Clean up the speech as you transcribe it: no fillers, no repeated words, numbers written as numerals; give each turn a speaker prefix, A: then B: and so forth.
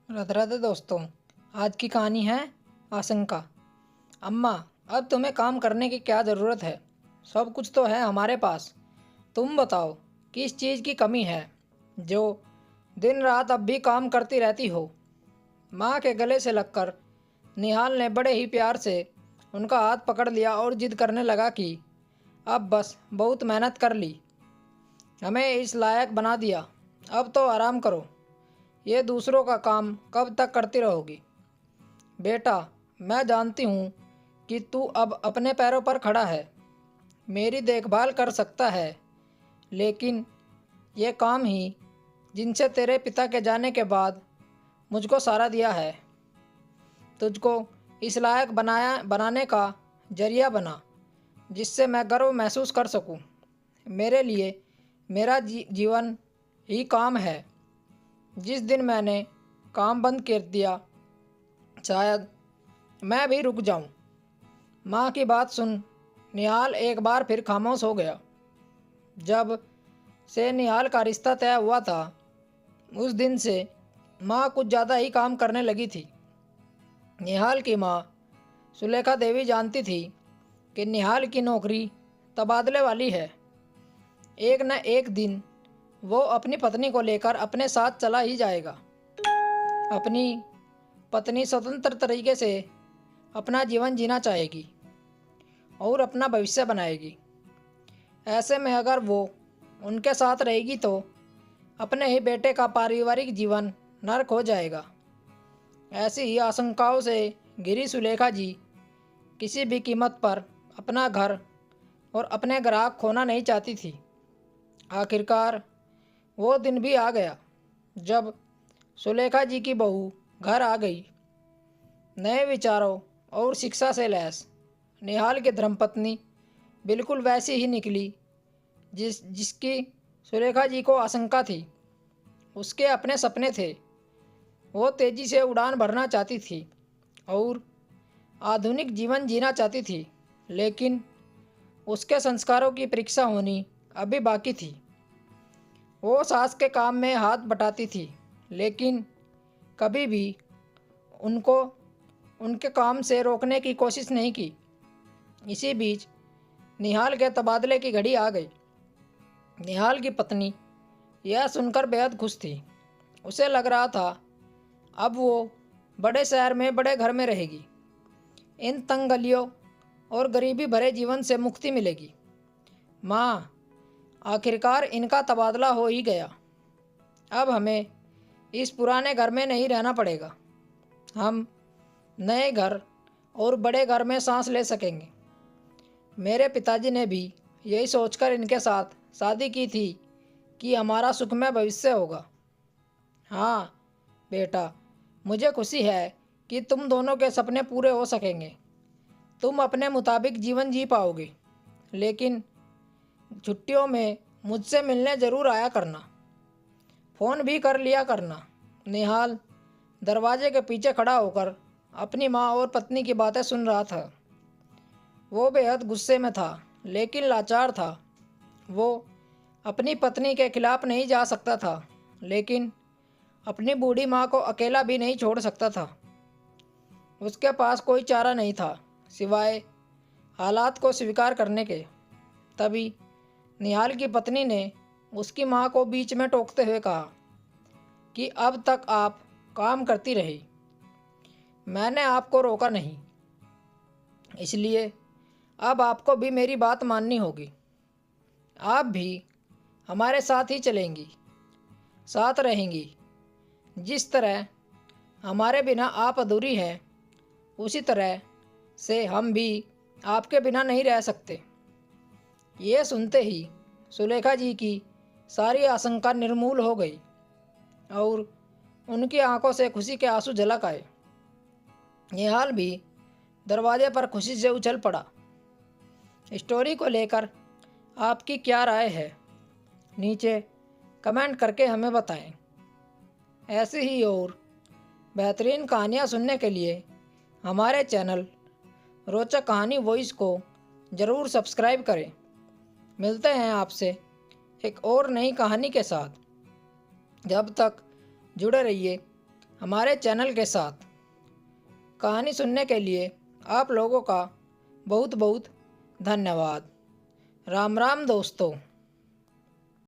A: राधे राधे दोस्तों। आज की कहानी है आशंका। अम्मा, अब तुम्हें काम करने की क्या ज़रूरत है? सब कुछ तो है हमारे पास। तुम बताओ, किस चीज़ की कमी है जो दिन रात अब भी काम करती रहती हो? माँ के गले से लगकर निहाल ने बड़े ही प्यार से उनका हाथ पकड़ लिया और जिद करने लगा कि अब बस बहुत मेहनत कर ली, हमें इस लायक बना दिया, अब तो आराम करो। ये दूसरों का काम कब तक करती रहोगी? बेटा, मैं जानती हूँ कि तू अब अपने पैरों पर खड़ा है, मेरी देखभाल कर सकता है, लेकिन ये काम ही जिनसे तेरे पिता के जाने के बाद मुझको सहारा दिया है, तुझको इस लायक बनाने का जरिया बना, जिससे मैं गर्व महसूस कर सकूं। मेरे लिए मेरा जीवन ही काम है। जिस दिन मैंने काम बंद कर दिया, शायद मैं भी रुक जाऊं। माँ की बात सुन निहाल एक बार फिर खामोश हो गया। जब से निहाल का रिश्ता तय हुआ था, उस दिन से माँ कुछ ज़्यादा ही काम करने लगी थी। निहाल की माँ सुलेखा देवी जानती थी कि निहाल की नौकरी तबादले वाली है। एक न एक दिन वो अपनी पत्नी को लेकर अपने साथ चला ही जाएगा। अपनी पत्नी स्वतंत्र तरीके से अपना जीवन जीना चाहेगी और अपना भविष्य बनाएगी। ऐसे में अगर वो उनके साथ रहेगी तो अपने ही बेटे का पारिवारिक जीवन नरक हो जाएगा। ऐसी ही आशंकाओं से घिरी सुलेखा जी किसी भी कीमत पर अपना घर और अपने ग्राहक खोना नहीं चाहती थी। आखिरकार वो दिन भी आ गया जब सुलेखा जी की बहू घर आ गई। नए विचारों और शिक्षा से लैस निहाल की धर्मपत्नी बिल्कुल वैसी ही निकली जिसकी सुलेखा जी को आशंका थी। उसके अपने सपने थे, वो तेज़ी से उड़ान भरना चाहती थी और आधुनिक जीवन जीना चाहती थी, लेकिन उसके संस्कारों की परीक्षा होनी अभी बाकी थी। वो सास के काम में हाथ बटाती थी, लेकिन कभी भी उनको उनके काम से रोकने की कोशिश नहीं की। इसी बीच निहाल के तबादले की घड़ी आ गई। निहाल की पत्नी यह सुनकर बेहद खुश थी। उसे लग रहा था अब वो बड़े शहर में बड़े घर में रहेगी। इन तंग गलियों और गरीबी भरे जीवन से मुक्ति मिलेगी। माँ, आखिरकार इनका तबादला हो ही गया। अब हमें इस पुराने घर में नहीं रहना पड़ेगा। हम नए घर और बड़े घर में सांस ले सकेंगे। मेरे पिताजी ने भी यही सोचकर इनके साथ शादी की थी कि हमारा सुखमय भविष्य होगा। हाँ बेटा, मुझे खुशी है कि तुम दोनों के सपने पूरे हो सकेंगे। तुम अपने मुताबिक जीवन जी पाओगे, लेकिन छुट्टियों में मुझसे मिलने ज़रूर आया करना। फ़ोन भी कर लिया करना। निहाल दरवाजे के पीछे खड़ा होकर अपनी माँ और पत्नी की बातें सुन रहा था। वो बेहद गुस्से में था, लेकिन लाचार था। वो अपनी पत्नी के खिलाफ नहीं जा सकता था, लेकिन अपनी बूढ़ी माँ को अकेला भी नहीं छोड़ सकता था। उसके पास कोई चारा नहीं था सिवाय हालात को स्वीकार करने के। तभी निहाल की पत्नी ने उसकी माँ को बीच में टोकते हुए कहा कि अब तक आप काम करती रही, मैंने आपको रोका नहीं, इसलिए अब आपको भी मेरी बात माननी होगी। आप भी हमारे साथ ही चलेंगी, साथ रहेंगी। जिस तरह हमारे बिना आप अधूरी हैं, उसी तरह से हम भी आपके बिना नहीं रह सकते। ये सुनते ही सुलेखा जी की सारी आशंका निर्मूल हो गई और उनकी आंखों से खुशी के आंसू झलक आए। निहाल भी दरवाजे पर खुशी से उछल पड़ा। स्टोरी को लेकर आपकी क्या राय है? नीचे कमेंट करके हमें बताएं। ऐसी ही और बेहतरीन कहानियाँ सुनने के लिए हमारे चैनल रोचक कहानी वॉइस को ज़रूर सब्सक्राइब करें। मिलते हैं आपसे एक और नई कहानी के साथ। जब तक जुड़े रहिए हमारे चैनल के साथ। कहानी सुनने के लिए आप लोगों का बहुत बहुत धन्यवाद। राम राम दोस्तों।